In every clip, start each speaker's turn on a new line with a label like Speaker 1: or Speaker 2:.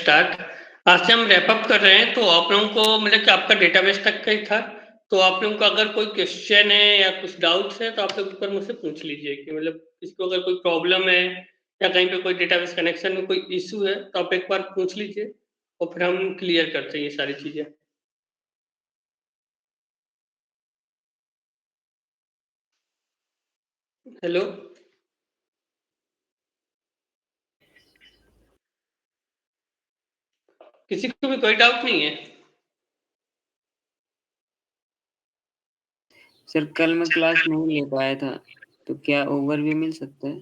Speaker 1: Start. आज से हम रैप अप कर रहे हैं, तो आप लोगों को मतलब कि आपका डेटाबेस तक का ही था। तो आप लोगों को अगर कोई क्वेश्चन है या कुछ डाउट्स है, तो आप लोग एक बार मुझसे पूछ लीजिए कि मतलब किसी को अगर कोई प्रॉब्लम है या कहीं पे कोई डेटाबेस कनेक्शन में कोई इश्यू है, तो आप एक बार पूछ लीजिए और फिर हम क्लियर करते हैं ये सारी चीज़ें। हेलो? किसी को भी कोई डाउट नहीं है?
Speaker 2: सर कल मैं क्लास नहीं ले पाया था, तो क्या ओवरव्यू मिल सकता है?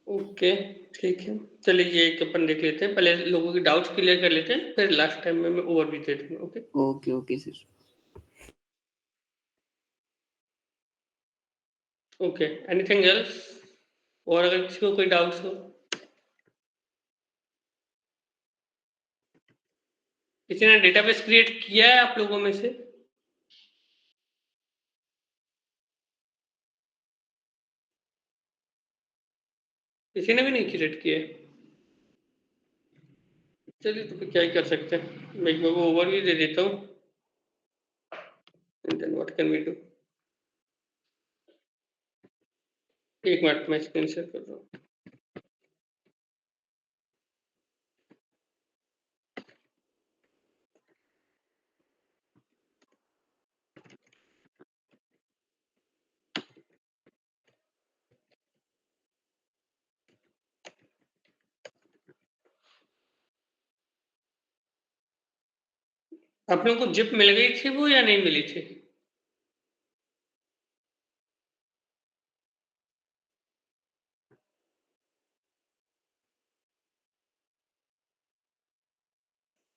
Speaker 1: ओके, ठीक है। चलिए ये एक अपन देख लेते हैं, पहले लोगों के डाउट्स क्लियर कर लेते हैं, फिर लास्ट टाइम में मैं ओवरव्यू दे दूँगा, okay?
Speaker 2: Okay okay sir.
Speaker 1: Okay, anything else? और अगर किसी को कोई डाउट्स हो? किसी ने डेटाबेस क्रिएट किया है आप लोगों में से? किसी ने भी नहीं क्रिएट किया है? चलिए तो फिर क्या ही कर सकते हैं। मैं एक बार वो ओवरव्यू दे देता हूँ। And then what can we do? एक मिनट मैं स्क्रीन शेयर कर रहा हूँ। आप लोगों को जिप मिल गई थी वो या नहीं मिली थी?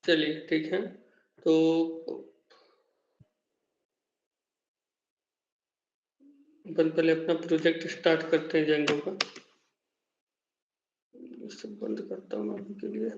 Speaker 1: चलिए ठीक है। तो अपन पहले अपना प्रोजेक्ट स्टार्ट करते हैं जेंगो का। ये सब बंद करता हूँ मैं अभी के लिए।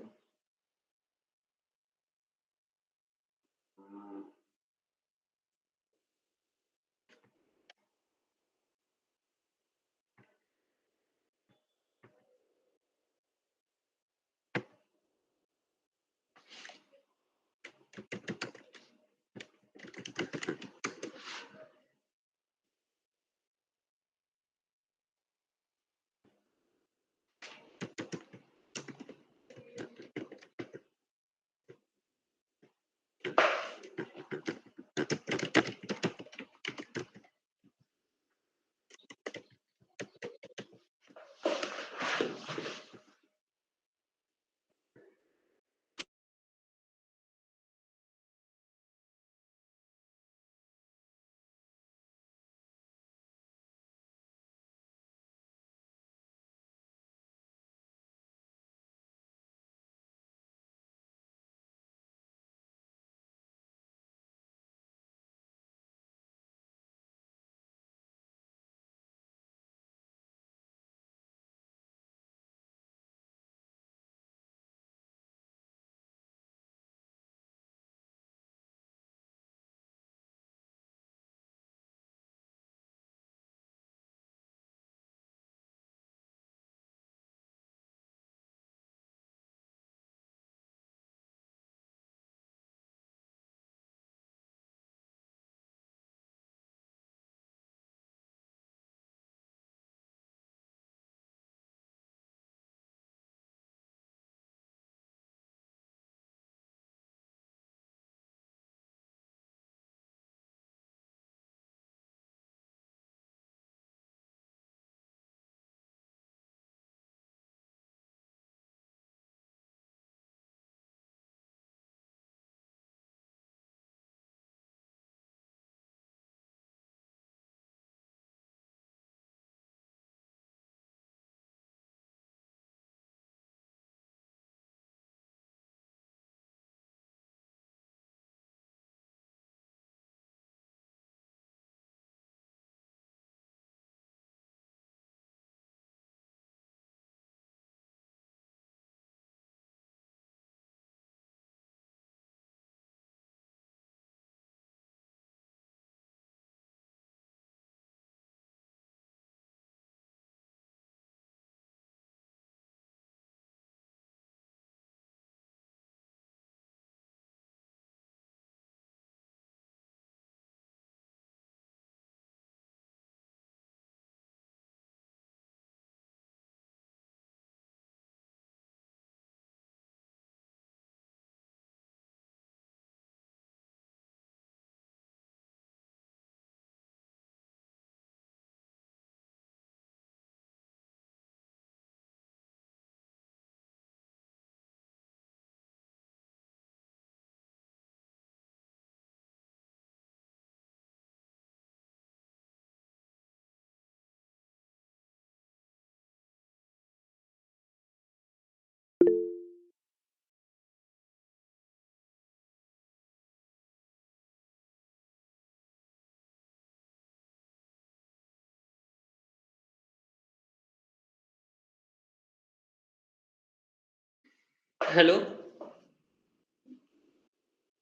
Speaker 1: हेलो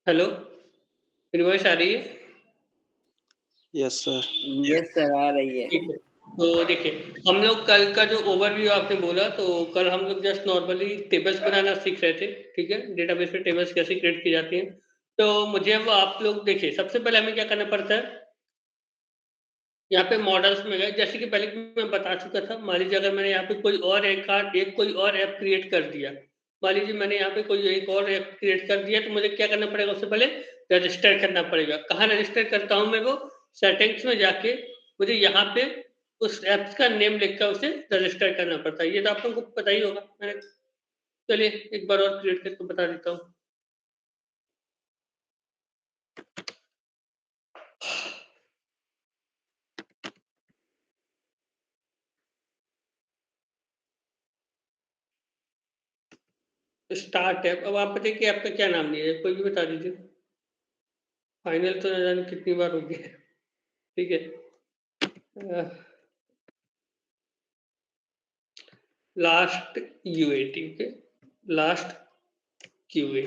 Speaker 1: हेलो, मेरी वॉइस आ रही है?
Speaker 3: Yes sir.
Speaker 2: यस सर, आ रही है।
Speaker 1: ठीक है। तो देखिए, हम लोग कल का जो ओवरव्यू आपने बोला, तो कल हम लोग जस्ट नॉर्मली टेबल्स बनाना सीख रहे थे, ठीक है? डेटाबेस में टेबल्स कैसे क्रिएट की जाती हैं। तो मुझे अब आप लोग देखिए, सबसे पहले हमें क्या करना पड़ता है, यहाँ पे मॉडल्स में गए, जैसे कि पहले मैं बता चुका था। मान लीजिए अगर मैंने यहाँ पे कोई और कोई और ऐप क्रिएट कर दिया, मान लीजिए मैंने यहाँ पे कोई एक और ऐप क्रिएट कर दिया, तो मुझे क्या करना पड़ेगा, उससे पहले रजिस्टर करना पड़ेगा। कहाँ रजिस्टर करता हूँ मैं? वो सेटिंग्स में जाके मुझे यहाँ पे उस ऐप्स का नेम लिखकर उसे रजिस्टर करना पड़ता है। ये तो आप लोगों को पता ही होगा। मैंने चलिए एक बार और क्रिएट करके बता देता हूँ। Start app. अब आप बताइए कि ऐप का क्या नाम दिया है, कोई भी बता दीजिए। फाइनल तो न जाने कितनी बार हो गया है। ठीक है। लास्ट यूए, ठीक है, लास्ट क्यूए।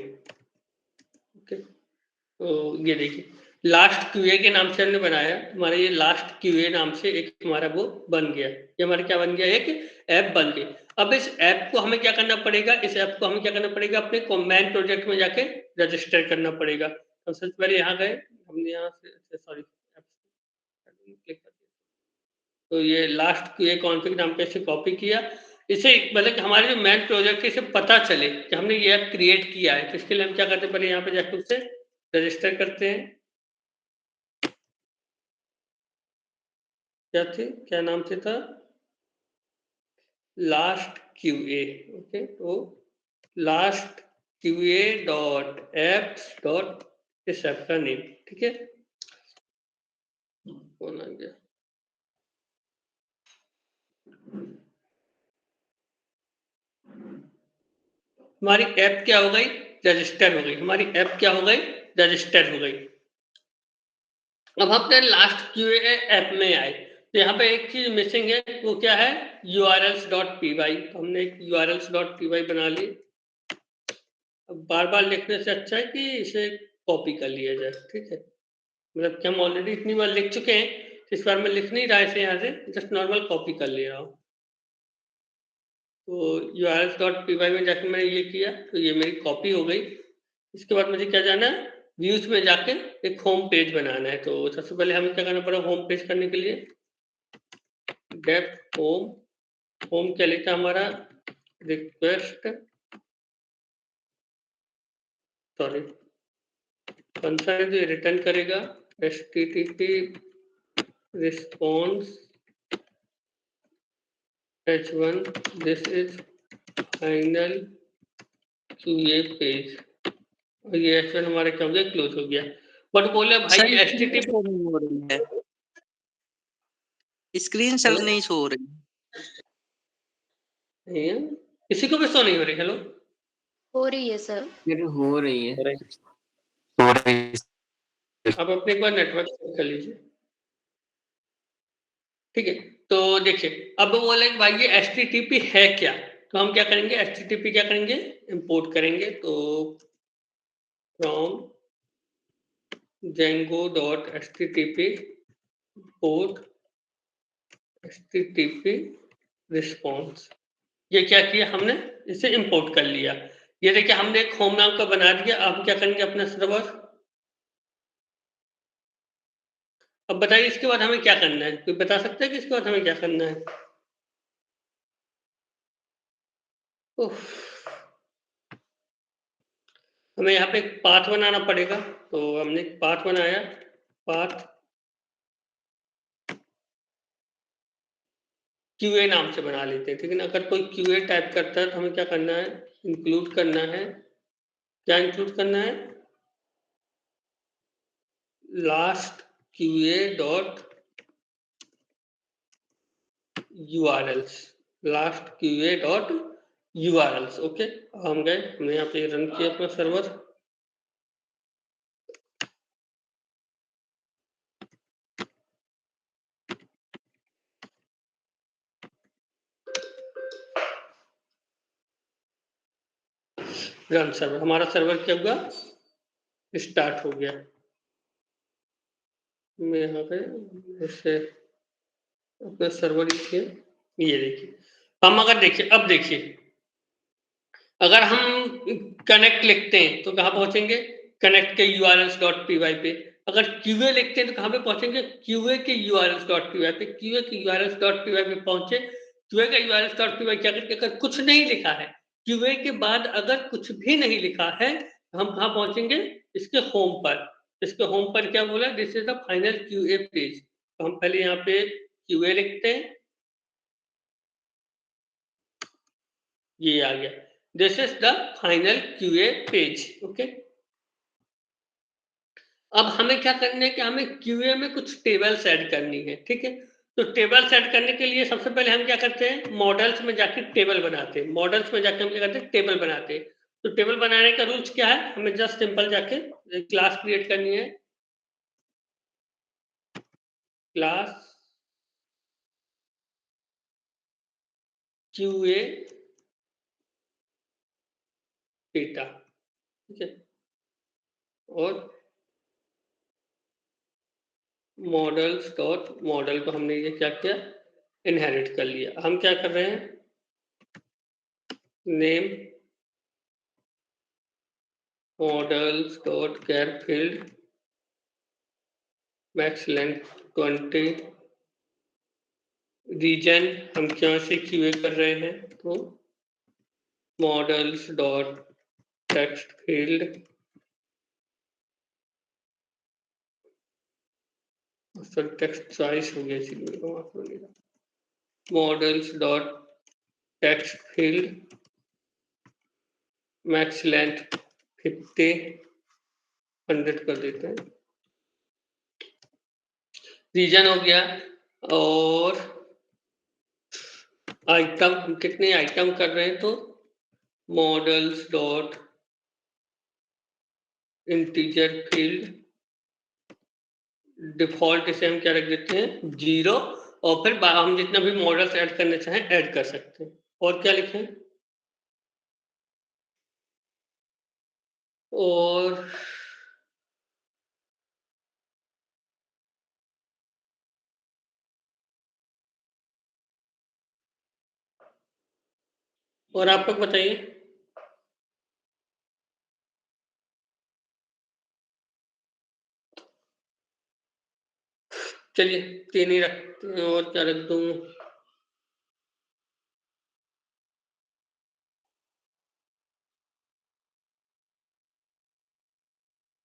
Speaker 1: ओके, तो ये देखिए, लास्ट क्यूए के नाम से हमने बनाया, हमारा ये लास्ट क्यूए नाम से एक हमारा वो बन गया। ये हमारा क्या बन गया? एक ऐप बन गई। अब इस ऐप को हमें क्या करना पड़ेगा, इस ऐप को हमें क्या करना पड़ेगा, अपने कॉम्बाइन प्रोजेक्ट में जाके रजिस्टर करना पड़ेगा। तो सबसे पहले यहाँ गए, हमने यहाँ से सॉरी क्लिक कर दिया, तो ये लास्ट क्यूए कॉन्फिग नाम का इसे कॉपी किया। इसे मतलब कि हमारे जो मेन प्रोजेक्ट है इसे पता चले कि हमने ये ऐप क्रिएट किया है, तो इसके लिए हम क्या करते हैं, पहले यहाँ पे जाके उससे रजिस्टर करते हैं। क्या नाम से था? Last QA. ओके, तो last QA dot apps dot इस ऐप का नेम, ठीक है। कौन आ गया? हमारी ऐप क्या हो गई? रजिस्टर हो गई। हमारी ऐप क्या हो गई? रजिस्टर हो गई। अब हम अपने लास्ट क्यूए ऐप में आए, तो यहाँ पे एक चीज मिसिंग है, वो क्या है? urls.py। तो हमने एक urls.py बना ली। अब बार बार लिखने से अच्छा है कि इसे कॉपी कर लिया जाए, ठीक है। मतलब कि हम ऑलरेडी इतनी बार लिख चुके हैं, तो इस बार मैं लिख नहीं रहा इसे, यहाँ से जस्ट नॉर्मल कॉपी कर ले रहा हूँ। तो urls.py में जाके मैंने ये किया, तो ये मेरी कॉपी हो गई। इसके बाद मुझे क्या जाना है? व्यूज में जाके एक होम पेज बनाना है। तो सबसे पहले हमें क्या करना पड़ेगा होम पेज करने के लिए? Def home. होम क्या लिखा हमारा? रिक्वेस्ट, सॉरी, फंक्शन है जो रिटर्न करेगा http response h1 this is final QA page. और ये h1 हमारा क्या हो गया? क्लोज हो गया। बट बोले भाई
Speaker 3: सर
Speaker 1: http
Speaker 3: नहीं हो रही है, स्क्रीन सर नहीं शो हो रही।
Speaker 1: नहीं है, किसी को भी शो नहीं हो रही? हेलो,
Speaker 4: हो रही है सर।
Speaker 2: मेरे हो रही है।
Speaker 1: आप अपने एक बार नेटवर्क चेक कर लीजिए, ठीक है। तो देखिए, अब बोले कि भाई ये HTTP है क्या, तो हम क्या करेंगे? HTTP क्या करेंगे? इंपोर्ट करेंगे। तो from django.http import http response। ये क्या किया हमने? इसे इंपोर्ट कर लिया। ये देखिए, हमने एक होम नाम का बना दिया। अब क्या करेंगे अपना सर्वर? अब बताइए इसके बाद हमें क्या करना है? कोई बता सकता है कि इसके बाद हमें क्या करना है? उफ, हमें यहाँ पे एक पाथ बनाना पड़ेगा। तो हमने एक पाथ बनाया, पाथ क्यूए नाम से बना लेते हैं, ठीक है ना। अगर कोई क्यूए टाइप करता है तो हमें क्या करना है? इंक्लूड करना है। क्या इंक्लूड करना है? Last QA dot URLs, last QA dot URLs. Okay, हम गए, हमने यहाँ पे रन किया अपना सर्वर। रन सर्वर, हमारा सर्वर क्या हुआ, स्टार्ट हो गया। मैं यहाँ पे ऐसे अपना सर्वर लिखिए, ये देखिए हम अगर देखिए, अब देखिए अगर हम कनेक्ट लिखते हैं तो कहाँ पहुंचेंगे, कनेक्ट के urls.py पे। अगर QA लिखते हैं तो कहाँ पे पहुंचेंगे, QA के urls.py पे। QA के urls.py पे पहुंचे, QA का urls.py क्या करके, अगर कुछ नहीं लिखा है, QA के बाद अगर कुछ भी नहीं लिखा है, हम कहाँ पहुंचेंगे, इसके होम पर। इसके होम पर क्या बोला, this is the final QA page. तो हम पहले यहाँ पे QA लिखते हैं, ये आ गया, this is the final QA page. Okay, अब हमें क्या करना है कि हमें QA में कुछ टेबल्स ऐड करनी है, ठीक है। तो टेबल्स ऐड करने के लिए सबसे पहले हम क्या करते हैं, मॉडल्स में जाके टेबल बनाते हैं। मॉडल्स में जाके हम क्या करते हैं, टेबल बनाते हैं। तो टेबल बनाने का रूल्स क्या है, हमें जस्ट सिंपल जाके क्लास क्रिएट करनी है, क्लास QA डेटा, ठीक है, और मॉडल्स डॉट मॉडल को हमने ये क्या किया, इनहेरिट कर लिया। हम क्या कर रहे हैं, name models dot char field max length 20, reason हम क्या से QA कर रहे हैं, तो models dot text field, sir text choice हो गया इसलिए, models dot text field max length 50, 100 कर देते हैं, रीजन हो गया। और आइटम, हम कितने आइटम कर रहे हैं, तो models dot integer field, default इसे हम क्या रख देते हैं, 0, और फिर हम जितना भी मॉडल्स ऐड करना चाहें ऐड कर सकते हैं। और क्या लिखें, और आप लोग बताइए। चलिए 3 ही रखते हैं, और क्या रख दूं,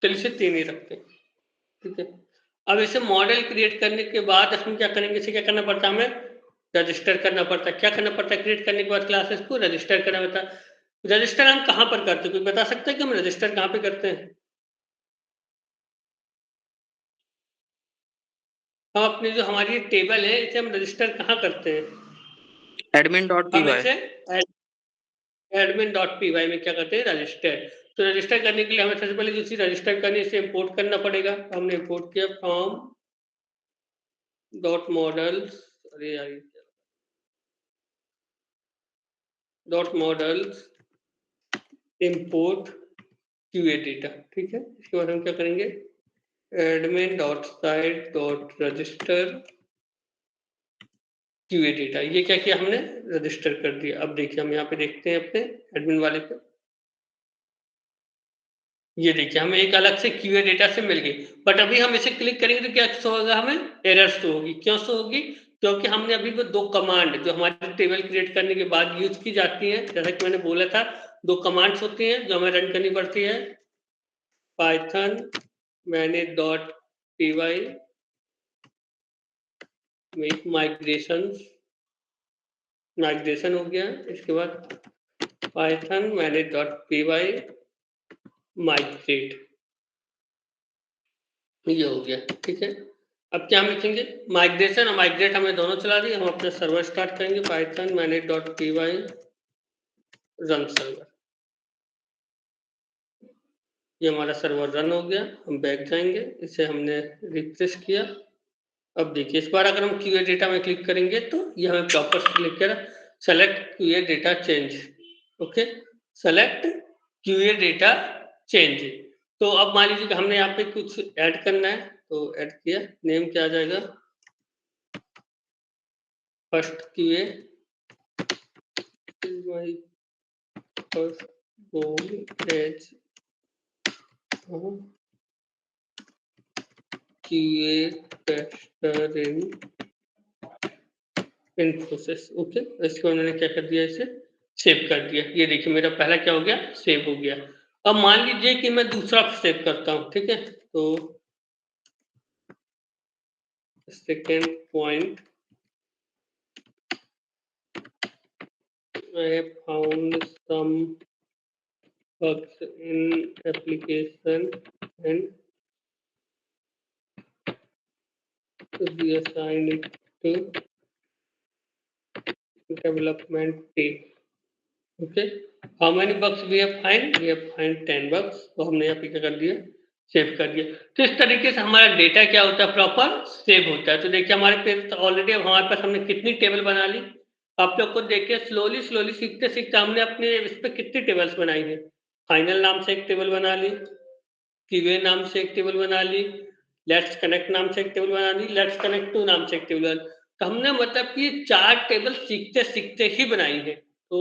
Speaker 1: चलिए इसे 3 ही रखते हैं, ठीक है। अब इसे मॉडल क्रिएट करने के बाद हम क्या करेंगे, इसे क्या करना पड़ता है, हमें रजिस्टर करना पड़ता है। क्या करना पड़ता है, क्रिएट करने के बाद क्लासेस को रजिस्टर करना पड़ता है। रजिस्टर हम कहाँ पर करते हैं, कोई बता सकता है कि हम रजिस्टर कहाँ पे करते हैं। हम अपनी जो हमारी टेबल है, इसे हम रजिस्टर कहाँ करते हैं,
Speaker 3: admin.py।
Speaker 1: हम इसे admin.py में क्या करते हैं, रजिस्टर। तो रजिस्टर करने के लिए हमें सबसे पहले जो चीज रजिस्टर करनी है, इसे इंपोर्ट करना पड़ेगा। हमने इंपोर्ट किया फ्रॉम डॉट मॉडल्स, अरे यार dot models import QA data, ठीक है। इसके बाद हम क्या करेंगे, admin.site.register QA डेटा, ये क्या किया हमने, रजिस्टर कर दिया। अब देखिए हम यहाँ पे देखते हैं अपने एडमिन वाले पे, ये देखिए हमें एक अलग से QA डेटा से मिल गई। बट अभी हम इसे क्लिक करेंगे तो क्या शो होगा, हमें एरर शो होगी। क्यों शो होगी, क्योंकि हमने अभी वो 2 कमांड जो हमारे टेबल क्रिएट करने के बाद यूज की जाती हैं, जैसा कि मैंने बोला था 2 कमांड्स होती हैं जो हमें रन करनी पड़ती है, पाइथन manage.py मेक माइग्रेशन हो गया। इसके बाद पाइथन manage.py माइग्रेट, ये हो गया, ठीक है। अब क्या हम लिखेंगे, माइग्रेशन और माइग्रेट हमने दोनों चला दिए। हम अपना सर्वर स्टार्ट करेंगे, पाइथन manage.py रन सर्वर, ये हमारा सर्वर रन हो गया। हम बैक जाएंगे, इसे हमने रिफ्रेश किया। अब देखिए इस बार अगर हम QA डेटा में क्लिक करेंगे तो ये हमें प्रॉपर लिख कर select QA data change, okay, select QA data change. तो अब मान लीजिए कि हमने यहाँ पे कुछ ऐड करना है, तो ऐड किया, नेम क्या आ जाएगा, first QA my first goal as QA tester in Infosys। Okay, इसको उन्होंने क्या कर दिया, इसे सेव कर दिया। ये देखिए मेरा पहला क्या हो गया, सेव हो गया। अब मान लीजिए कि मैं दूसरा सेव करता हूँ, ठीक है, तो second point, I have found some bugs in application and reassign it to development team। Okay, how many bugs we have find? We have find 10 bugs। तो हमने यहाँ पे क्या कर दिया, सेव कर दिया। तो इस तरीके से हमारा डेटा क्या होता है, प्रॉपर सेव होता है। तो देखिए हमारे पास ऑलरेडी हमारे पास हमने कितनी टेबल बना ली। आप लोग को देखिए स्लोली स्लोली सीखते सीखते हमने अपने इस पे कितनी टेबल्स बनाई है। फाइनल नाम से एक टेबल बना ली, QA नाम से एक टेबल बना ली, लेट्स कनेक्ट नाम से एक टेबल बना ली, लेट्स कनेक्ट टू नाम से एक टेबल। तो हमने मतलब कि 4 टेबल सीखते सीखते ही बनाई है। तो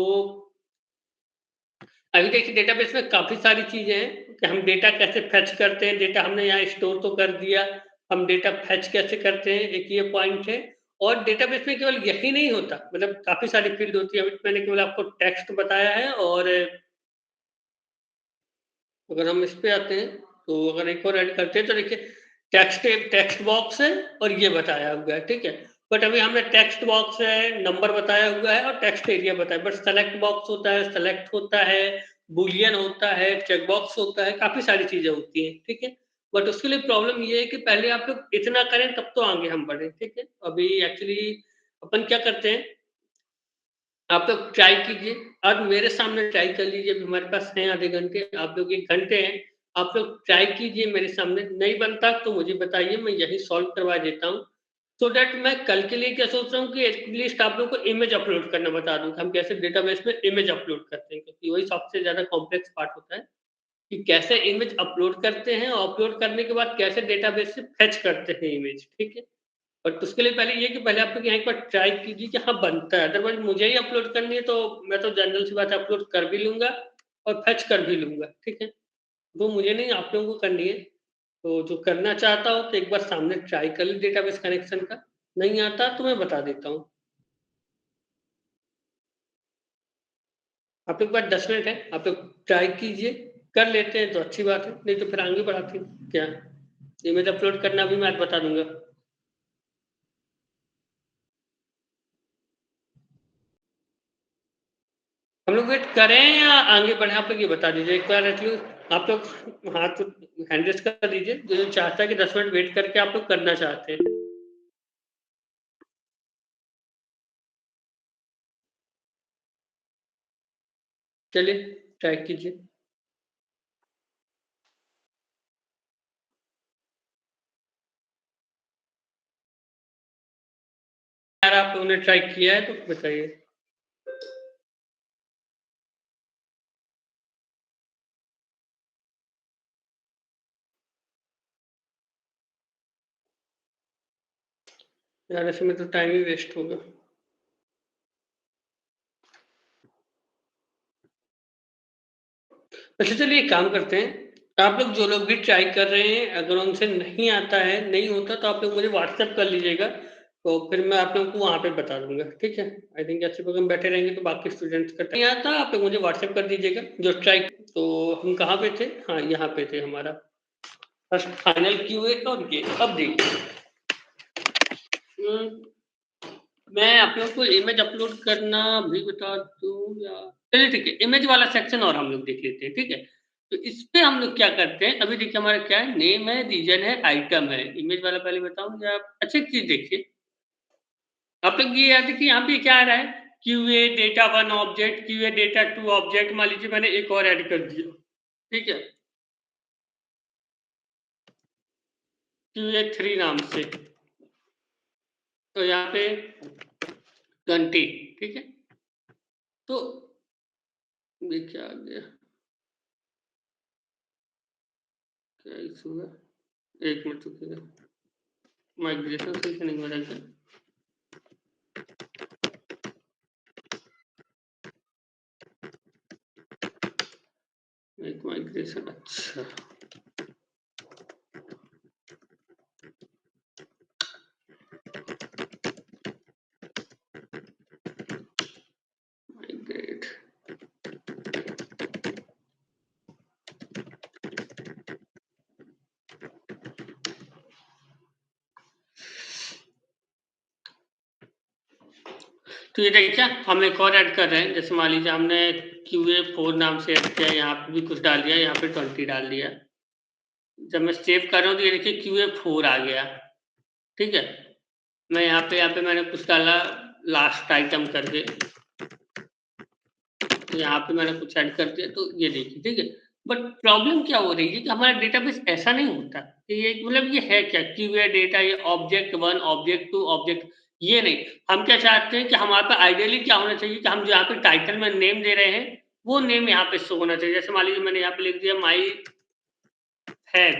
Speaker 1: अभी देखिए डेटाबेस में काफी सारी चीजें हैं कि हम डेटा कैसे फेच करते हैं। डेटा हमने यहाँ स्टोर तो कर दिया, हम डेटा फेच कैसे करते हैं, एक ये पॉइंट है। और डेटाबेस में केवल यही नहीं होता, मतलब काफी सारी फील्ड होती है। अभी मैंने केवल आपको टेक्स्ट बताया है। और अगर हम इस पे आते हैं तो अगर एक और ऐड करते हैं तो देखिए टेक्स्ट बॉक्स है और ये बताया हुआ है, ठीक है। बट अभी हमने टेक्स्ट बॉक्स है, नंबर बताया हुआ है और टेक्स्ट एरिया बताया। बट सेलेक्ट बॉक्स होता है, सेलेक्ट होता है, बुलियन होता है, चेक बॉक्स होता है, काफी सारी चीजें होती हैं, ठीक है। बट उसके लिए प्रॉब्लम ये है कि पहले आप लोग इतना करें तब तो आगे हम बढ़े, ठीक है। अभी एक्चुअली अपन क्या करते हैं, आप लोग ट्राई कीजिए, आज मेरे सामने ट्राई कर लीजिए। अभी हमारे पास हैं आधे घंटे, आप लोग 1 घंटे हैं, आप लोग ट्राई कीजिए मेरे सामने। नहीं बनता तो मुझे बताइए, मैं यही सॉल्व करवा देता हूँ। सो दैट मैं कल के लिए क्या सोच रहा हूँ कि एटलीस्ट आप लोग को इमेज अपलोड करना बता दूँ, हम कैसे डेटाबेस में इमेज अपलोड करते हैं, क्योंकि वही सबसे ज़्यादा कॉम्प्लेक्स पार्ट होता है कि कैसे इमेज अपलोड करते हैं और अपलोड करने के बाद कैसे डेटाबेस से फेच करते हैं इमेज, ठीक है। बट उसके लिए पहले ये कि पहले आप लोग यहाँ एक बार ट्राई कीजिए कि हाँ बनता है। अदरवाइज मुझे ही अपलोड करनी है तो मैं तो जनरल सी बात है अपलोड कर भी लूंगा और फेच कर भी लूंगा, ठीक है। वो मुझे नहीं, आप लोगों को करनी है। तो जो करना चाहता हो तो एक बार सामने ट्राई कर ली डेटाबेस कनेक्शन का, नहीं आता तो मैं बता देता हूँ। आप लोग के पास 10 मिनट है, आप लोग ट्राई कीजिए, कर लेते हैं तो अच्छी बात है, नहीं तो फिर आगे बढ़ाते हैं। क्या इमेज अपलोड करना भी मैं आज बता दूंगा। हम लोग वेट करें या आगे बढ़े, आप लोग ये बता दीजिए एक बार एटलीस्ट। आप लोग हाथ हैंड रेस कर दीजिए जो चाहता है कि 10 मिनट वेट करके आप लोग करना चाहते हैं। चलिए ट्राई कीजिए। यार आप लोगों ने ट्राई किया है तो बताइए। यार ऐसे में तो टाइम ही वेस्ट होगा। अच्छा चलिए एक काम करते हैं, आप लोग जो लोग भी ट्राई कर रहे हैं अगर उनसे नहीं आता है, नहीं होता तो आप लोग मुझे व्हाट्सएप कर लीजिएगा, तो फिर मैं आप लोगों को वहाँ पे बता दूंगा, ठीक है। आई थिंक ऐसे पर हम बैठे रहेंगे तो बाकी स्टूडेंट्स का नहीं आता, आप लोग मुझे व्हाट्सएप कर दीजिएगा जो ट्राई। तो हम कहाँ पे थे, हाँ यहाँ पे थे, हमारा फर्स्ट फाइनल QA। और ये अब देखिए मैं आप लोग को इमेज अपलोड करना भी बता दूं या, चलिए ठीक है, इमेज वाला सेक्शन और हम लोग देख लेते हैं, ठीक है। तो इस पे हम लोग क्या करते हैं, अभी देखिए हमारा क्या है, नेम है, रीजन है, आइटम है। इमेज वाला पहले बताऊं या, अच्छा एक चीज देखिए, आप लोग ये याद है कि यहाँ पे क्या आ रहा है, QA data 1 object, QA data 2 object. मान लीजिए मैंने एक और ऐड कर दिया, ठीक है, QA 3 नाम से, तो यहाँ पे 20, ठीक है। तो ये क्या आ गया, इशू है, 1 मिनट रुकिएगा, माइग्रेशन सही से नहीं हो रहा है। एक माइग्रेशन, अच्छा माइग्रेट, तो ये देखिए हम एक और ऐड कर रहे हैं, जैसे मान लीजिए हमने QA4 नाम से ऐड किया, यहाँ पे भी कुछ डाल दिया, यहाँ पे 20 डाल दिया। जब मैं सेव कर रहा हूँ तो ये देखिए QA4 आ गया, ठीक है। मैं यहाँ पे मैंने कुछ डाला लास्ट आइटम करके, तो यहाँ पे मैंने कुछ ऐड कर दिया, तो ये देखिए, ठीक है। बट प्रॉब्लम क्या हो रही है कि हमारा डेटाबेस ऐसा नहीं होता कि ये मतलब ये है क्या QA डेटा, ये ऑब्जेक्ट 1, ऑब्जेक्ट 2, ऑब्जेक्ट, ये नहीं। हम क्या चाहते हैं कि हमारे पास आइडियली क्या होना चाहिए कि हम जो यहाँ पे टाइटल में नेम दे रहे हैं वो नेम यहाँ पे शो होना चाहिए। जैसे मान लीजिए मैंने यहाँ पे लिख दिया माई फैब,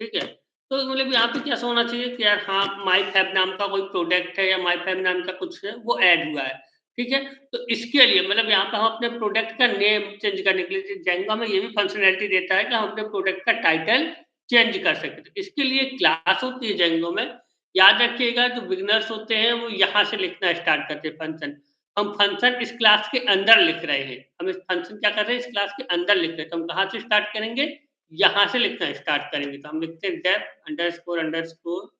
Speaker 1: ठीक है। तो मतलब यहाँ पे क्या होना चाहिए कि यार हाँ माई फैब नाम का कोई प्रोडक्ट है या माई फैब नाम का कुछ है वो ऐड हुआ है, ठीक है। तो इसके लिए मतलब यहाँ पे हम अपने प्रोडक्ट का नेम चेंज करने के लिए जेंगा में ये भी फंक्शनैलिटी देता है कि हम अपने प्रोडक्ट का टाइटल चेंज कर सकते हैं। इसके लिए क्लास होती है जेंगो में, याद रखिएगा जो बिगनर्स होते हैं वो यहाँ से लिखना स्टार्ट करते हैं फंक्शन। हम फंक्शन इस क्लास के अंदर लिख रहे हैं, हम इस फंक्शन क्या कर रहे हैं इस क्लास के अंदर लिख रहे हैं, तो हम कहाँ से स्टार्ट करेंगे, यहाँ से लिखना स्टार्ट करेंगे। तो हम लिखते हैं डेफ अंडरस्कोर अंडरस्कोर,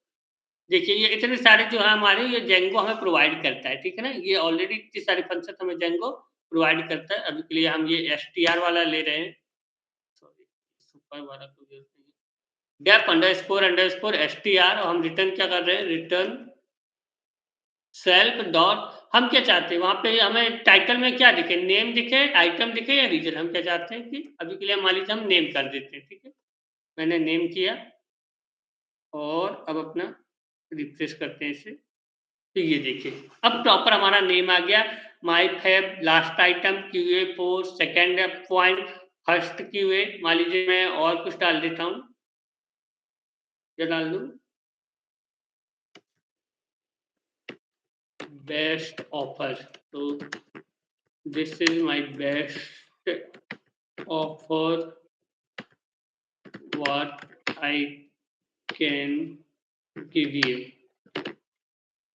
Speaker 1: देखिए ये इतने सारे जो है हमारे ये जेंगो हमें प्रोवाइड करता है, ठीक है ना। ये ऑलरेडी इतनी सारी फंक्शन हमें जेंगो प्रोवाइड करता है। अभी के लिए हम ये str वाला ले रहे हैं, सॉरी सुपर वाला तो डेफ अंडरस्कोर अंडरस्कोर str, और हम रिटर्न क्या कर रहे हैं, रिटर्न सेल्फ डॉट, हम क्या चाहते हैं वहां पे हमें टाइटल में क्या दिखे, नेम दिखे, आइटम दिखे या रीजन। हम क्या चाहते हैं कि अभी के लिए मान लीजिए हम नेम कर देते हैं, ठीक है। मैंने नेम किया और अब अपना रिफ्रेश करते हैं इसे, तो ये देखिए अब प्रॉपर हमारा नेम आ गया, my fab, last item QA4, second point, first QA। मान लीजिए मैं और कुछ डाल देता हूँ, क्या डाल दूँ, बेस्ट ऑफर, तो this is my best offer what I can give you,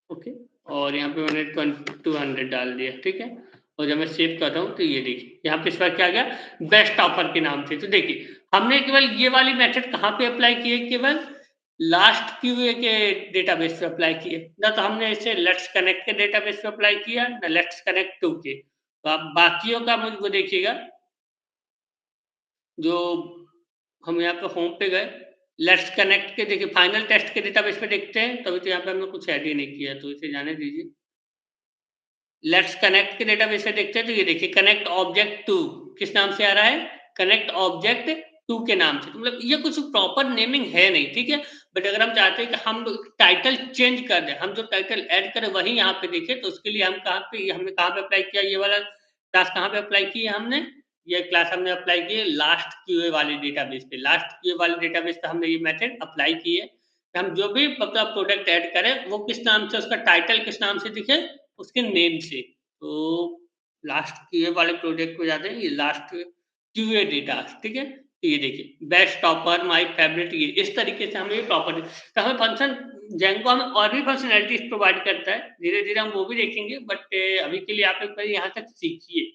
Speaker 1: okay. और यहाँ पे मैंने 200 डाल दिया, ठीक है। और जब मैं सेव कर रहा हूँ तो ये देखिए यहाँ पे इस बार क्या गया, बेस्ट ऑफर के नाम से। तो देखिए हमने केवल ये वाली मेथड कहाँ पे अप्लाई की है, केवल लास्ट QA के डेटाबेस पे अप्लाई किए ना, तो हमने इसे लेट्स कनेक्ट के डेटाबेस पे अप्लाई किया ना लेट्स कनेक्ट 2 के। तो आप बाकियों का मुझको देखिएगा, जो हम यहाँ पे होम पे गए, लेट्स कनेक्ट के देखिए फाइनल टेस्ट के डेटाबेस पे देखते हैं, तभी तो यहाँ पे हमने कुछ ऐड ही नहीं किया, तो इसे जाने दीजिए। लेट्स कनेक्ट के डेटाबेस पे देखते हैं, तो ये देखिए कनेक्ट ऑब्जेक्ट 2 किस नाम से आ रहा है, कनेक्ट ऑब्जेक्ट 2 के नाम से। तो मतलब ये कुछ प्रॉपर नेमिंग है नहीं, ठीक है। बट अगर हम चाहते हैं कि हम टाइटल चेंज कर दें, हम जो टाइटल ऐड करें वही यहाँ पे देखें, तो उसके लिए हम हमने कहाँ पे अप्लाई किया, ये वाला क्लास कहाँ पे अप्लाई की है हमने, ये क्लास हमने अप्लाई की है लास्ट QA वाले डेटाबेस पे। लास्ट QA वाले डेटाबेस पे हमने ये मेथड अप्लाई की है, हम जो भी मतलब प्रोडक्ट ऐड करें वो किस नाम से, उसका टाइटल किस नाम से दिखे, उसके नेम से। तो लास्ट QA वाले प्रोजेक्ट को जाते हैं, ये लास्ट QA डेटा, ठीक है। तो ये देखिए बेस्ट टॉपर, माय फेवरेट, ये इस तरीके से हमें ये प्रॉपर्टी, तो हमें फंक्शन जेंगो हमें और भी फंक्शनैलिटीज प्रोवाइड करता है, धीरे धीरे हम वो भी देखेंगे। बट अभी के लिए आप एक बार यहाँ तक सीखिए।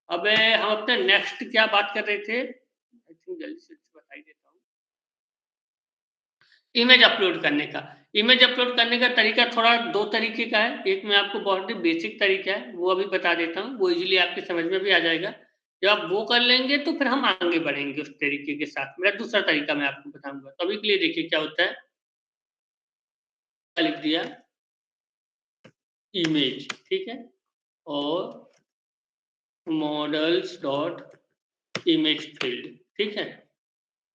Speaker 1: अब हम अपने नेक्स्ट क्या बात कर रहे थे, आई थिंक जल्दी से बता ही देता हूँ, इमेज अपलोड करने का। इमेज अपलोड करने का तरीका थोड़ा 2 तरीके का है, एक मैं आपको बहुत ही बेसिक तरीका है वो अभी बता देता हूँ, वो इजीली आपके समझ में भी आ जाएगा। जब आप वो कर लेंगे तो फिर हम आगे बढ़ेंगे उस तरीके के साथ। मेरा दूसरा तरीका मैं आपको बताऊंगा, तो अभी के लिए देखिए क्या होता है, लिख दिया इमेज, ठीक है, और मॉडल्स डॉट इमेज फील्ड, ठीक है।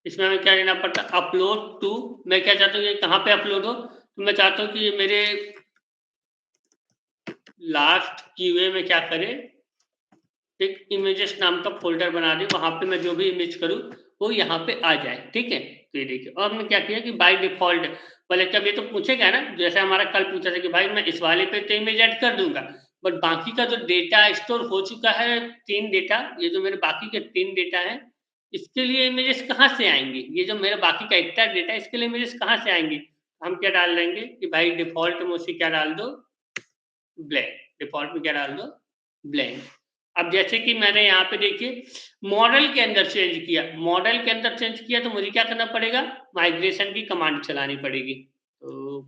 Speaker 1: इसमें हमें क्या लेना पड़ता है, अपलोड टू, मैं क्या चाहता हूँ ये कहाँ पे अपलोड हो, तो मैं चाहता हूँ कि ये मेरे लास्ट QA में क्या करे, एक इमेजेस नाम का फोल्डर बना दे, वहां पे मैं जो भी इमेज करूँ वो यहाँ पे आ जाए, ठीक है। तो ये देखिए, और हमने क्या किया कि बाय डिफ़ॉल्ट पहले जब ये तो पूछेगा ना, जैसे हमारा कल पूछा था कि भाई मैं इस वाले पे तो इमेज ऐड कर दूँगा, बट बाकी का जो डेटा स्टोर हो चुका है 3 डेटा, ये जो मेरे बाकी के 3 डेटा हैं, इसके लिए इमेजेस कहाँ से आएँगी? ये जो मेरा बाकी का इतना डेटा है, इसके लिए इमेजेस कहाँ से आएँगी? हम क्या डाल देंगे कि भाई डिफ़ॉल्ट में उसे क्या डाल दो, ब्लैंक, डिफ़ॉल्ट में क्या डाल दो, ब्लैंक। अब जैसे कि मैंने यहाँ पे देखिए मॉडल के अंदर चेंज किया, मॉडल के अंदर चेंज किया तो मुझे क्या करना पड़ेगा? माइग्रेशन की कमांड चलानी पड़ेगी। तो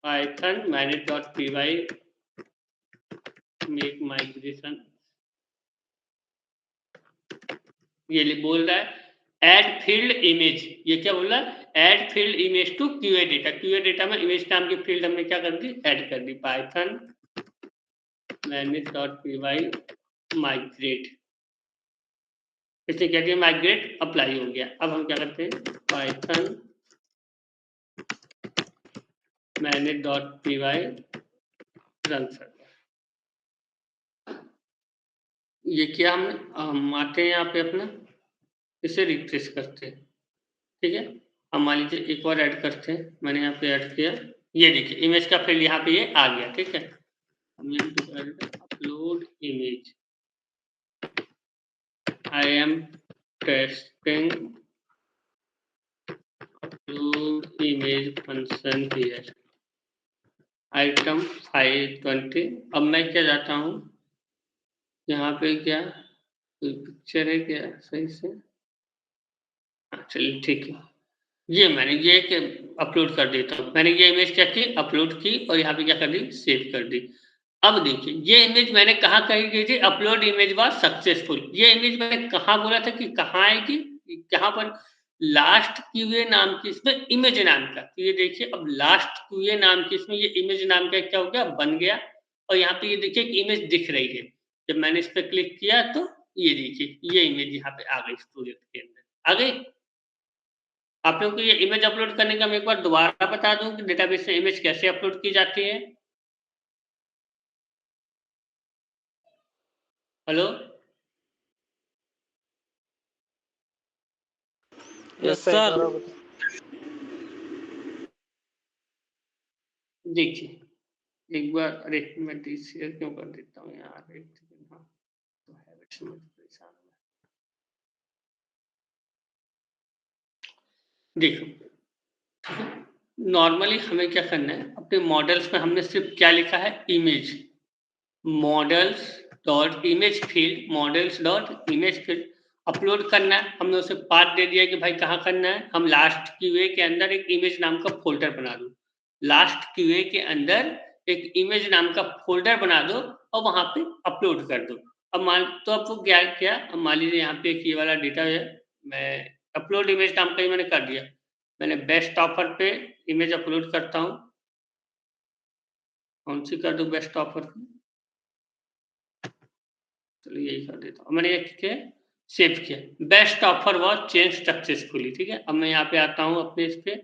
Speaker 1: पाइथन manage.py मेक माइग्रेशन, ये बोल रहा है ऐड फील्ड इमेज, ये क्या बोल रहा है? Add field image to QA data, QA data में इमेज नाम की फील्ड हमने क्या कर दी? ऐड कर दी। पाइथन manage.py माइग्रेट, इसने क्या किया? माइग्रेट अप्लाई हो गया। अब हम क्या करते हैं? पाइथन manage.py रन कर, ये किया हमने। हम आते हैं यहाँ पे अपना, इसे रिफ्रेश करते हैं, ठीक है। अब मान लीजिए एक और ऐड करते हैं, मैंने यहाँ पे ऐड किया, ये देखिए इमेज का फील्ड यहाँ पे ये आ गया, ठीक है। Upload image, I am testing upload image function here, item 520। अब मैं क्या जाता हूँ यहाँ पे, क्या कोई पिक्चर है क्या सही से? हाँ चलिए ठीक है, ये मैंने ये कि अपलोड कर देता हूँ। मैंने ये इमेज क्या की? अपलोड की, और यहाँ पे क्या कर दी? सेव कर दी। अब देखिए ये इमेज मैंने कहाँ कही गई थी? Upload image was successful. ये इमेज मैंने कहाँ बोला था कि कहाँ आएगी? कहाँ पर? लास्ट क्यूए नाम की इसमें इमेज नाम का, तो ये देखिए अब लास्ट क्यूए नाम की इसमें ये इमेज नाम का क्या हो गया? बन गया। और यहाँ पे ये देखिए एक इमेज दिख रही है, जब मैंने इस पर क्लिक किया तो ये देखिए ये इमेज यहाँ पे आ गई स्टोरेज के अंदर, आ गई। आप लोगों को ये इमेज अपलोड करने का मैं एक बार दोबारा बता दूं कि डेटाबेस में इमेज कैसे अपलोड की जाती है। Hello,
Speaker 5: yes sir.
Speaker 1: देखिए एक बार, अरे मैं शेयर क्यों कर देता हूँ यार, एक सेकंड। हाँ तो हैबिट्स में तो परेशान हूँ। देखो नॉर्मली हमें क्या करना है, अपने मॉडल्स में हमने सिर्फ क्या लिखा है? Image, models dot image field, models dot image field upload करना है। हमने उसे पाथ दे दिया कि भाई कहाँ करना है? हम लास्ट क्यूए के अंदर एक इमेज नाम का फोल्डर बना दो, लास्ट क्यूए के अंदर एक इमेज नाम का फोल्डर बना दो और वहां पे अपलोड कर दो। अब मान तो अब वो क्या क्या, अब मान लीजिए यहाँ पे एक ये वाला डेटा है, मैं अपलोड इमेज नाम का ही मैंने कर दिया। मैंने बेस्ट ऑफर पे इमेज अपलोड करता हूँ, कौन सी कर दूँ बेस्ट ऑफर पे? चलो यही कर देता हूँ। मैंने ये सेव किया, best offer was change successfully, ठीक है। अब मैं यहाँ पे आता हूँ अपने इस पे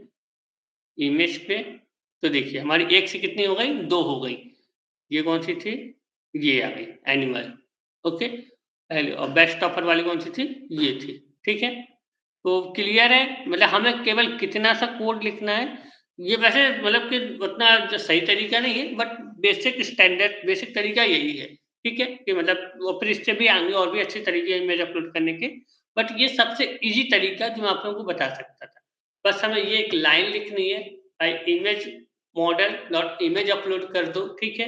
Speaker 1: इमेज पे, तो देखिए हमारी एक से कितनी हो गई? 2 हो गई। ये कौन सी थी? ये आ गई एनिमल, ओके पहले। और बेस्ट ऑफर वाली कौन सी थी? ये थी, ठीक है। तो क्लियर है, मतलब हमें केवल कितना सा कोड लिखना है। ये वैसे मतलब कि उतना जो सही तरीका नहीं है, बट बेसिक स्टैंडर्ड बेसिक तरीका यही है, ठीक है। कि मतलब वो फिर इससे भी आगे और भी अच्छे तरीके इमेज अपलोड करने के, बट ये सबसे इजी तरीका जो मैं आप लोगों को बता सकता था। बस हमें ये एक लाइन लिखनी है, भाई image model dot image upload कर दो, ठीक है।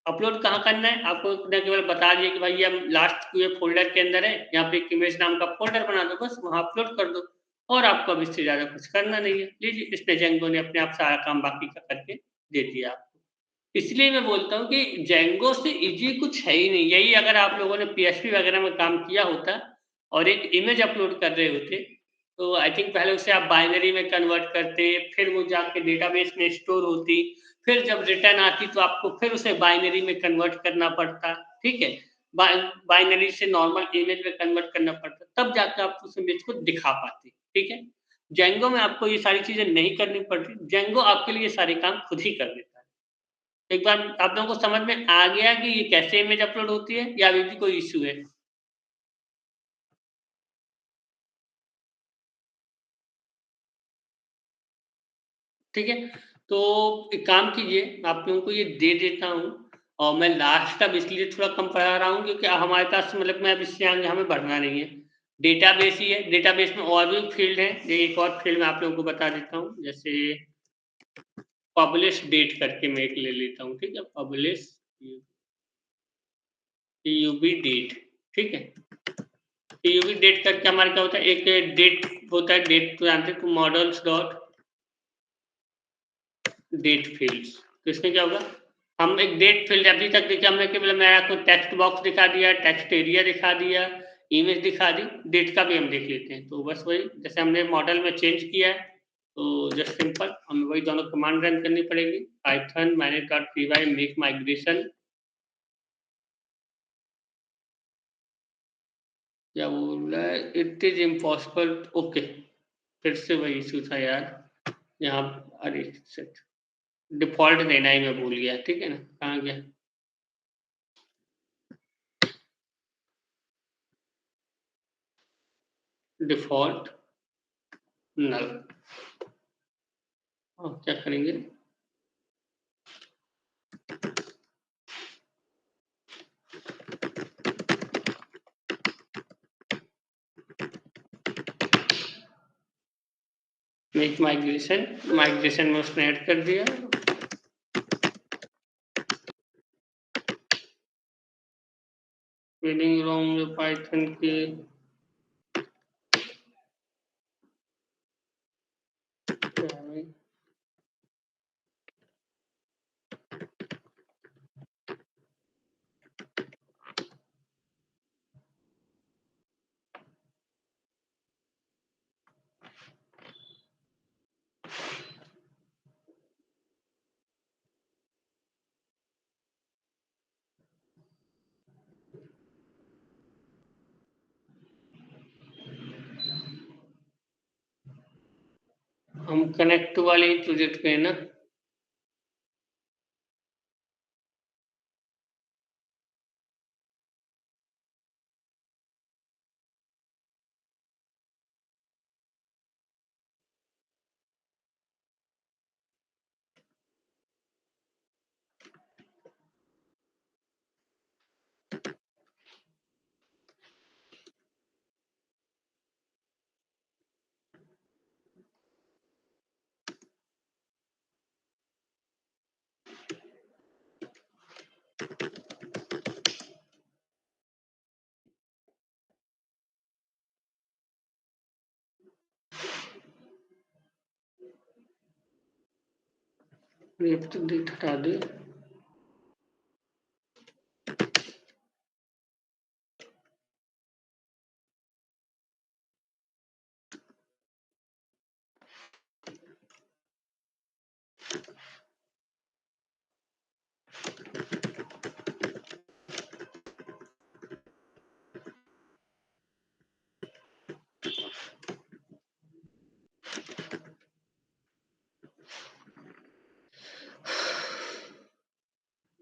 Speaker 1: अपलोड कहाँ करना है? आपको न केवल बता दिया कि भाई ये हम लास्ट क्यूए फ़ोल्डर के अंदर है, यहाँ पे एक इमेज नाम का फ़ोल्डर बना दो, बस वहाँ अपलोड कर दो, और आपको अब इससे ज़्यादा कुछ करना नहीं है। लीजिए इसने जेंगो ने अपने आप सारा काम बाकी का करके दे दिया आपको। इसलिए मैं बोलता हूँ कि जेंगो से ईज़ी कुछ है ही नहीं। यही अगर आप लोगों ने पीएचपी वगैरह में काम किया होता और एक इमेज अपलोड कर रहे होते, तो आई थिंक पहले उसे आप बाइनरी में कन्वर्ट करते, फिर वो जाके डेटाबेस में स्टोर होती, फिर जब रिटर्न आती तो आपको फिर उसे बाइनरी में कन्वर्ट करना पड़ता, ठीक है। बाइनरी से नॉर्मल इमेज में कन्वर्ट करना पड़ता, तब जाकर आप उस इमेज को दिखा पाते, ठीक है। जेंगो में आपको ये सारी चीज़ें नहीं करनी पड़ती, जेंगो आपके लिए ये सारे काम खुद ही कर देता है। एक बार आप लोगों को समझ में आ गया कि ये कैसे इमेज अपलोड होती है, या अभी भी कोई इश्यू है? ठीक है, तो एक काम कीजिए, आप लोगों को ये दे देता हूँ और मैं लास्ट अब इसलिए थोड़ा कम पढ़ा रहा हूँ क्योंकि हमारे पास मतलब मैं अब इससे आगे हमें बढ़ना नहीं है। डेटाबेस ही है, डेटाबेस में और भी फील्ड है, एक और फील्ड मैं आप लोगों को बता देता हूँ, जैसे पब्लिश डेट करके मैं एक ले लेता हूँ, ठीक है, पब्लिश पीयूबी डेट, ठीक है। पीयूबी डेट करके हमारे क्या होता है, एक डेट होता है, डेट तो जानते हैं, तो मॉडल्स डॉट डेट फील्ड्स, तो इसमें क्या होगा, हम एक डेट फील्ड अभी तक देखिए हमने केवल मैं आपको टेक्स्ट बॉक्स दिखा दिया, टेक्स्ट एरिया दिखा दिया, इमेज दिखा दी, डेट का भी हम देख लेते हैं। तो बस वही जैसे हमने मॉडल में चेंज किया है, तो जस्ट सिंपल हमें वही दोनों कमांड रन करनी पड़ेगी, पाइथन manage.py मेक माइग्रेशन, क्या बोल रहा है, इट इज इम्पॉसिबल, ओके, फिर से वही इशू था यार यहाँ, अरे शिट, डिफॉल्ट देना ही मैं भूल गया, ठीक है ना, कहाँ गया, डिफॉल्ट नल, और क्या करेंगे, मेक माइग्रेशन, माइग्रेशन में उसने ऐड कर दिया, स्पेलिंग रॉन्ग पाइथन के, हम कनेक्ट वाले ही प्रोजेक्ट पे है ना, लेफ्ट डेट हटा दे,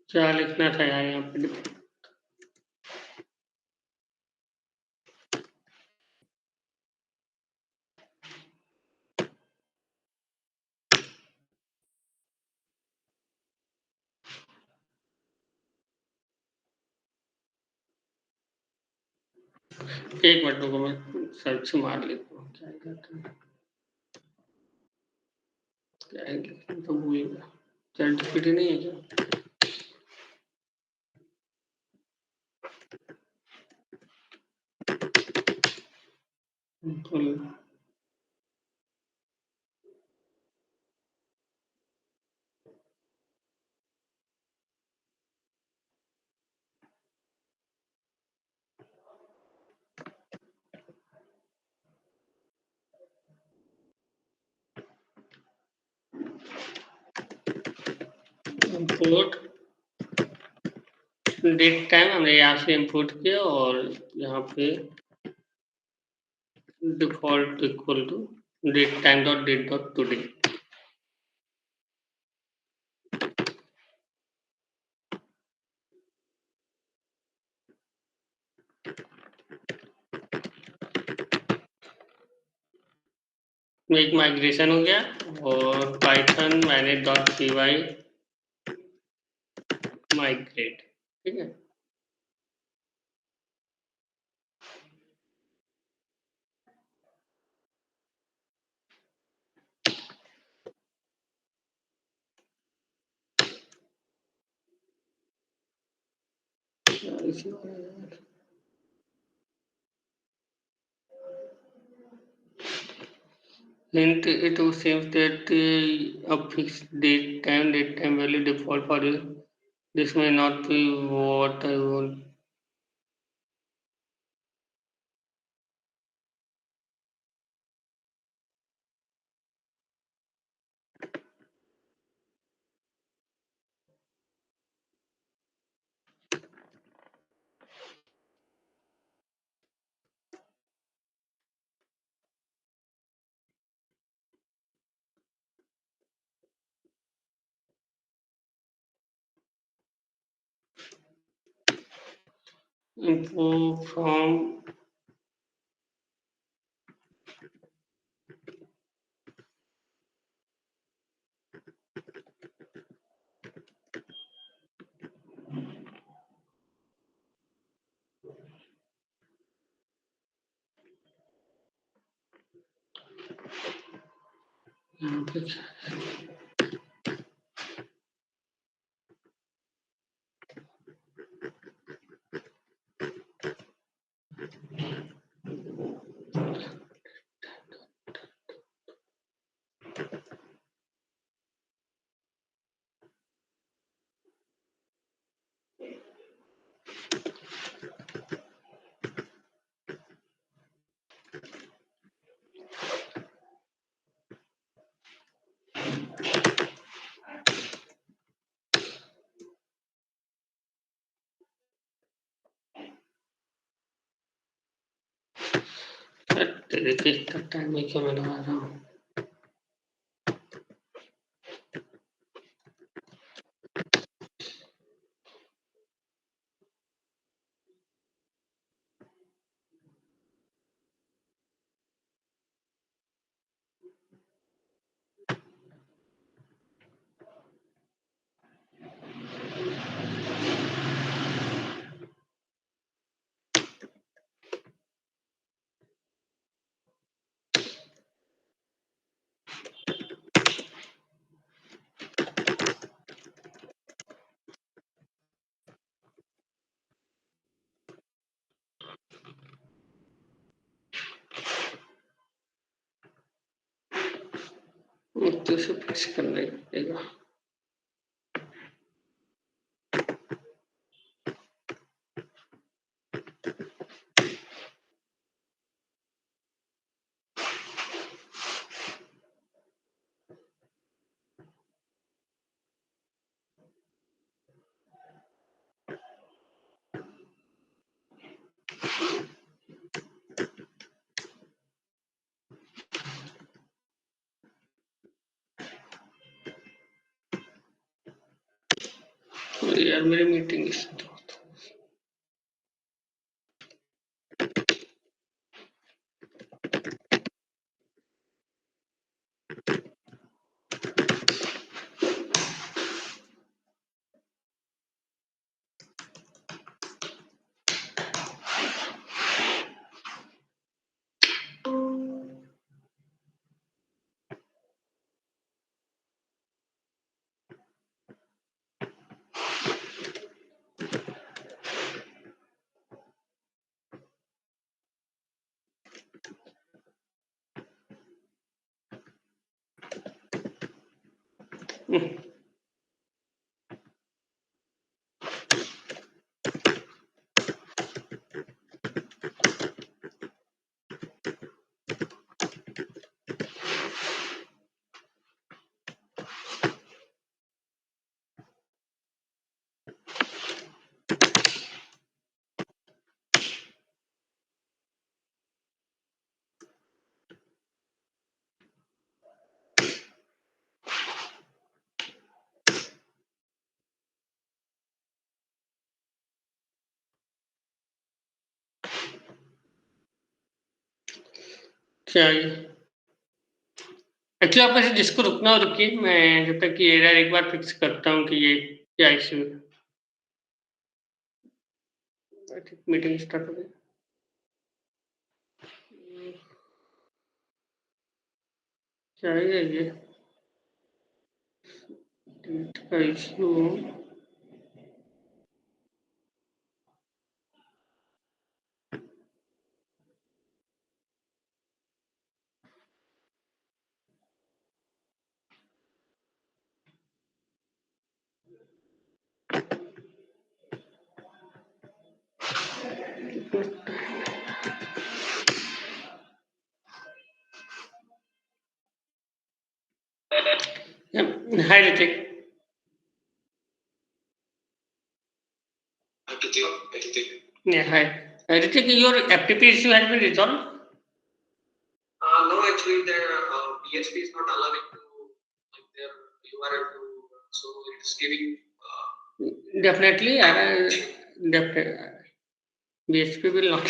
Speaker 1: क्या लिखना था यार यहाँ पे, एक मिनट रुको मैं सर्च मार लेता हूँ, क्या कहता है, क्या है, तो भूल गया, चैट जीपीटी नहीं है क्या, बिल्कुल। इंपोर्ट डेट टाइम हमने यहाँ से इंपोर्ट किया और यहाँ पे default equal to date time dot date dot today, में एक माइग्रेशन हो गया और पाइथन manage.py माइग्रेट, ठीक है। Hint, it seems that a fixed date time value default for you. This may not be what I want. Info from देखिए time में क्यों मैं लगा रहा हूँ। तो इसे फिक्स करना ही पड़ेगा। यार मेरी मीटिंग चाहिए। एक्चुअली आप में से जिसको रुकना हो रुकिए, मैं जब तक ये एरर एक बार फिक्स करता हूँ कि ये क्या इश्यू है। मीटिंग स्टार्ट हो गई। क्या है ये डेट का issue? Hi, Ritik. Yeah, hi. Ritik, your FTP issue has been resolved?
Speaker 5: No, actually, their PHP is not allowing to like their URL to, so it's giving.
Speaker 1: Definitely, BHP will not.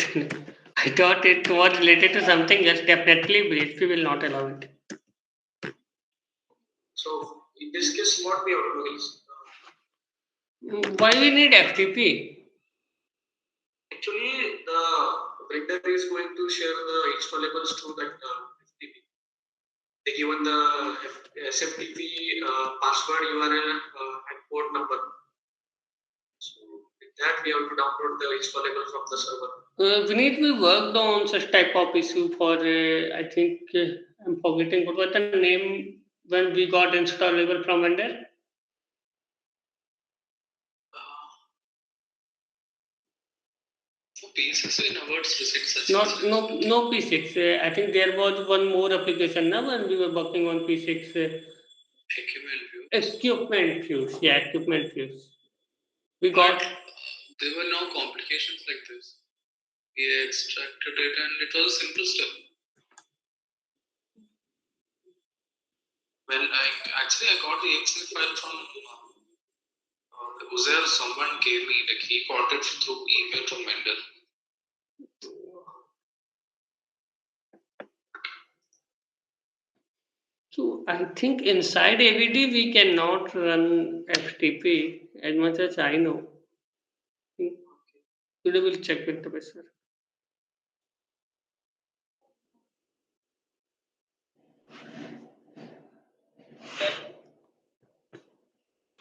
Speaker 1: I thought it was related to something else. Definitely, BHP will not allow it.
Speaker 5: So in this case, what we have to do is
Speaker 1: Why we need FTP?
Speaker 5: actually the printer is going to share the installables to that FTP. They given the SFTP password URL and port number. So with that we have to download the installable from the server.
Speaker 1: Vineet, we worked on such type of issue for I think I'm forgetting what was the name when we got installable from vendor.
Speaker 5: For P6 we never received such.
Speaker 1: No P6. I think there was one more application now when we were working on P6. Equipment Fuse. Yeah, Equipment Fuse. We got.
Speaker 5: There were no complications like this. We extracted it and it was a simple step. Well, I got the Excel file from Uzair. Someone gave me, like he got it through email from vendor.
Speaker 1: So I think inside AVD we cannot run FTP as much as I know. Today we'll check with the professor.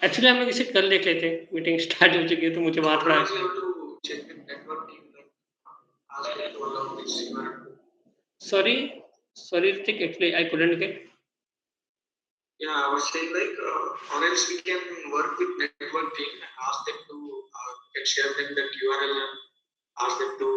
Speaker 1: Actually हम लोग इसे कल देख लेते हैं, meeting start हो चुकी है तो मुझे वहां थोड़ा sorry Ritik, actually I couldn't get.
Speaker 5: Yeah, I was saying like or else we can work with network team and ask them to can share them that URL and ask them to